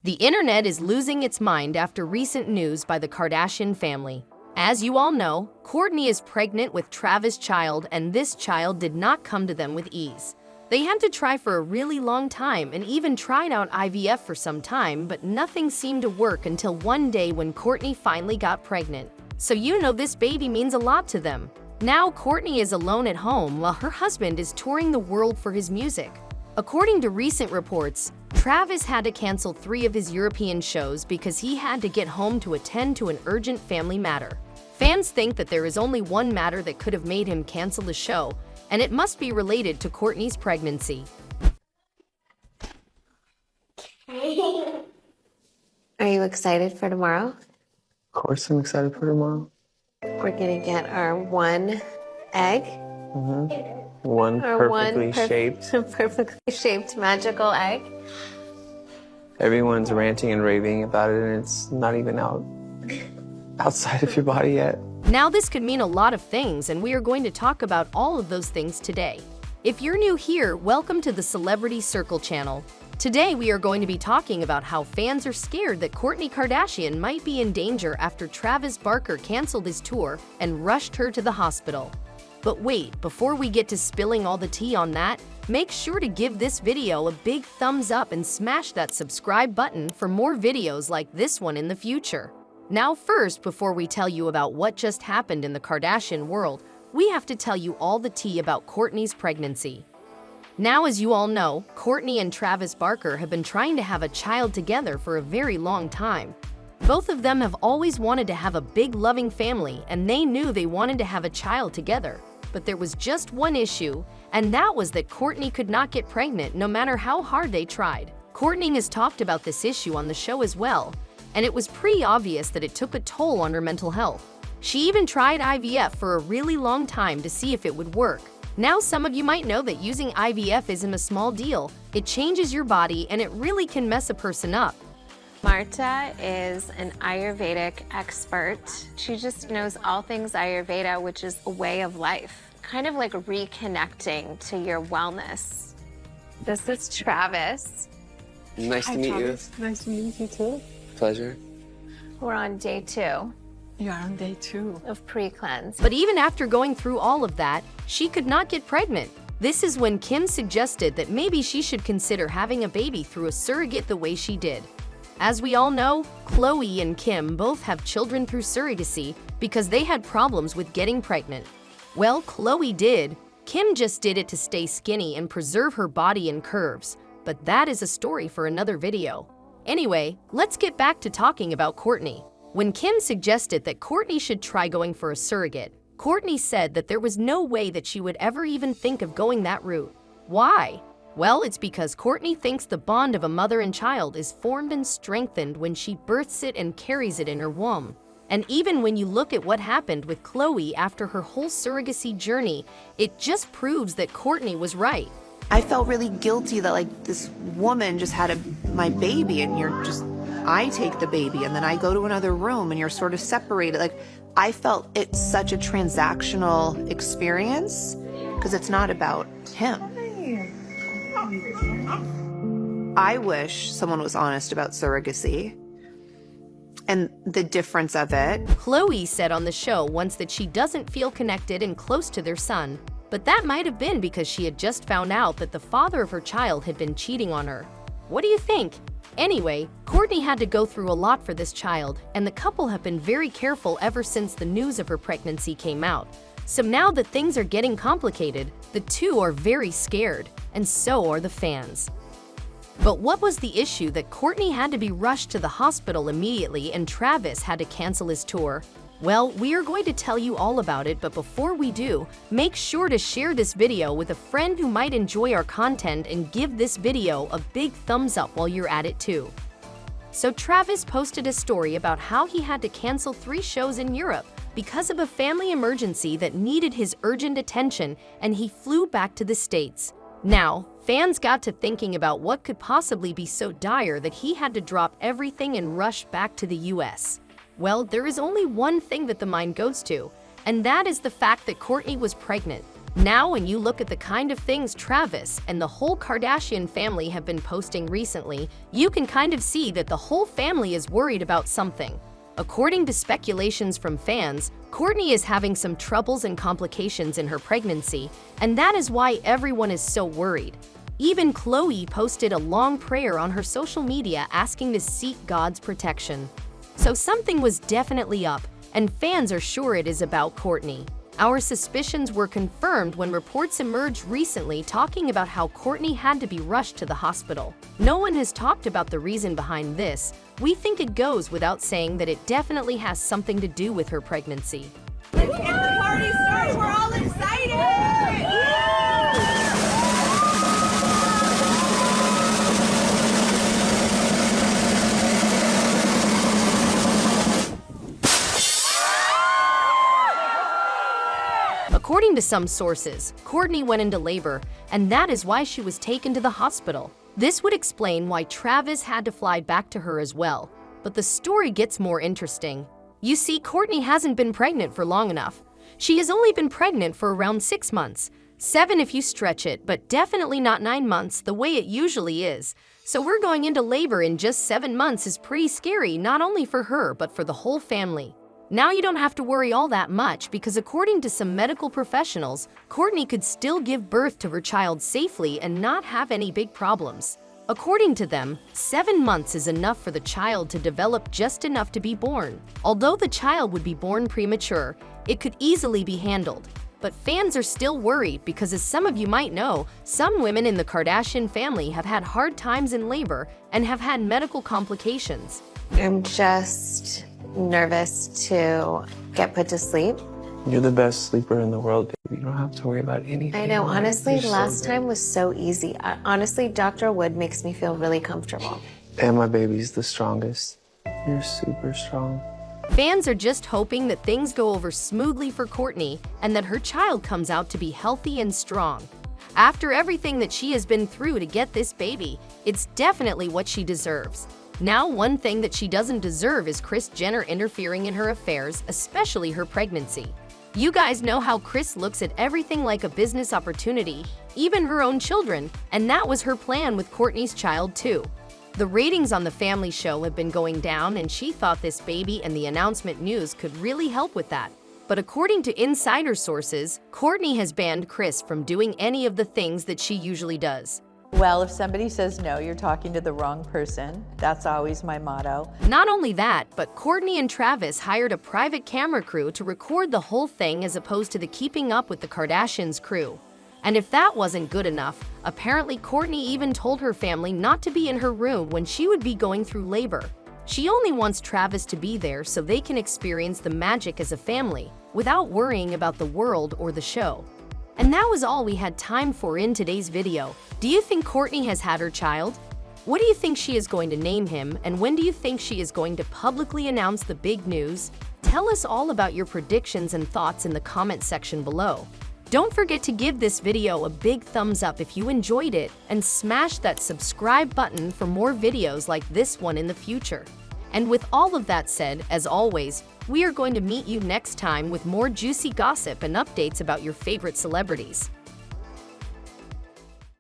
The internet is losing its mind after recent news by the Kardashian family. As you all know, Kourtney is pregnant with Travis' child, and this child did not come to them with ease. They had to try for a really long time and even tried out IVF for some time, but nothing seemed to work until one day when Kourtney finally got pregnant. So you know this baby means a lot to them. Now Kourtney is alone at home while her husband is touring the world for his music. According to recent reports, Travis had to cancel 3 of his European shows because he had to get home to attend to an urgent family matter. Fans think that there is only one matter that could have made him cancel the show, and it must be related to Kourtney's pregnancy. Are you excited for tomorrow? Of course I'm excited for tomorrow. We're gonna get our one egg. One perfectly shaped. Perfectly shaped magical egg. Everyone's ranting and raving about it, and it's not even outside of your body yet. Now this could mean a lot of things, and we are going to talk about all of those things today. If you're new here, welcome to the Celebrity Circle channel. Today we are going to be talking about how fans are scared that Kourtney Kardashian might be in danger after Travis Barker canceled his tour and rushed her to the hospital. But wait, before we get to spilling all the tea on that, make sure to give this video a big thumbs up and smash that subscribe button for more videos like this one in the future. Now first, before we tell you about what just happened in the Kardashian world, we have to tell you all the tea about Kourtney's pregnancy. Now, as you all know, Kourtney and Travis Barker have been trying to have a child together for a very long time. Both of them have always wanted to have a big loving family, and they knew they wanted to have a child together. But there was just one issue, and that was that Kourtney could not get pregnant no matter how hard they tried. Kourtney has talked about this issue on the show as well, and it was pretty obvious that it took a toll on her mental health. She even tried IVF for a really long time to see if it would work. Now some of you might know that using IVF isn't a small deal. It changes your body and it really can mess a person up. Marta is an Ayurvedic expert. She just knows all things Ayurveda, which is a way of life. Kind of like reconnecting to your wellness. This is Travis. Nice to meet you. Nice to meet you too. Pleasure. We're on day 2 You are on day 2. of pre-cleanse. But even after going through all of that, she could not get pregnant. This is when Kim suggested that maybe she should consider having a baby through a surrogate the way she did. As we all know, Khloe and Kim both have children through surrogacy because they had problems with getting pregnant. Well, Khloe did. Kim just did it to stay skinny and preserve her body and curves. But that is a story for another video. Anyway, let's get back to talking about Kourtney. When Kim suggested that Kourtney should try going for a surrogate, Kourtney said that there was no way that she would ever even think of going that route. Why? Well, it's because Kourtney thinks the bond of a mother and child is formed and strengthened when she births it and carries it in her womb. And even when you look at what happened with Khloe after her whole surrogacy journey, it just proves that Kourtney was right. I felt really guilty that like this woman just had my baby and I take the baby and then I go to another room and you're sort of separated. Like I felt it's such a transactional experience because it's not about him. I wish someone was honest about surrogacy and the difference of it. Khloe said on the show once that she doesn't feel connected and close to their son, but that might have been because she had just found out that the father of her child had been cheating on her. What do you think? Anyway, Kourtney had to go through a lot for this child, and the couple have been very careful ever since the news of her pregnancy came out. So now that things are getting complicated, the two are very scared, and so are the fans. But what was the issue that Kourtney had to be rushed to the hospital immediately and Travis had to cancel his tour? Well, we are going to tell you all about it, but before we do, make sure to share this video with a friend who might enjoy our content and give this video a big thumbs up while you're at it too. So Travis posted a story about how he had to cancel 3 shows in Europe because of a family emergency that needed his urgent attention, and he flew back to the States. Now, fans got to thinking about what could possibly be so dire that he had to drop everything and rush back to the US. Well, there is only one thing that the mind goes to, and that is the fact that Kourtney was pregnant. Now, when you look at the kind of things Travis and the whole Kardashian family have been posting recently, you can kind of see that the whole family is worried about something. According to speculations from fans, Kourtney is having some troubles and complications in her pregnancy, and that is why everyone is so worried. Even Khloe posted a long prayer on her social media asking to seek God's protection. So something was definitely up, and fans are sure it is about Kourtney. Our suspicions were confirmed when reports emerged recently talking about how Kourtney had to be rushed to the hospital. No one has talked about the reason behind this. We think it goes without saying that it definitely has something to do with her pregnancy. Let's get the party started. We're all excited. According to some sources, Kourtney went into labor, and that is why she was taken to the hospital. This would explain why Travis had to fly back to her as well. But the story gets more interesting. You see, Kourtney hasn't been pregnant for long enough. She has only been pregnant for around 6 months. 7 if you stretch it, but definitely not 9 months the way it usually is. So we're going into labor in just 7 months is pretty scary, not only for her, but for the whole family. Now you don't have to worry all that much because according to some medical professionals, Kourtney could still give birth to her child safely and not have any big problems. According to them, 7 months is enough for the child to develop just enough to be born. Although the child would be born premature, it could easily be handled. But fans are still worried because, as some of you might know, some women in the Kardashian family have had hard times in labor and have had medical complications. I'm just nervous to get put to sleep. You're the best sleeper in the world, baby. You don't have to worry about anything. I know, Like, honestly, you're so last good. time was so easy. Honestly, Dr. Wood makes me feel really comfortable. And my baby's the strongest. You're super strong. Fans are just hoping that things go over smoothly for Kourtney and that her child comes out to be healthy and strong. After everything that she has been through to get this baby, it's definitely what she deserves. Now, one thing that she doesn't deserve is Kris Jenner interfering in her affairs, especially her pregnancy. You guys know how Kris looks at everything like a business opportunity, even her own children, and that was her plan with Kourtney's child too. The ratings on the family show have been going down, and she thought this baby and the announcement news could really help with that. But according to insider sources, Kourtney has banned Kris from doing any of the things that she usually does. Well, if somebody says no, you're talking to the wrong person. That's always my motto. Not only that, but Kourtney and Travis hired a private camera crew to record the whole thing as opposed to the Keeping Up with the Kardashians crew. And if that wasn't good enough, apparently Kourtney even told her family not to be in her room when she would be going through labor. She only wants Travis to be there so they can experience the magic as a family without worrying about the world or the show. And that was all we had time for in today's video. Do you think Kourtney has had her child? What do you think she is going to name him, and when do you think she is going to publicly announce the big news? Tell us all about your predictions and thoughts in the comment section below. Don't forget to give this video a big thumbs up if you enjoyed it, and smash that subscribe button for more videos like this one in the future. And with all of that said, as always, we are going to meet you next time with more juicy gossip and updates about your favorite celebrities.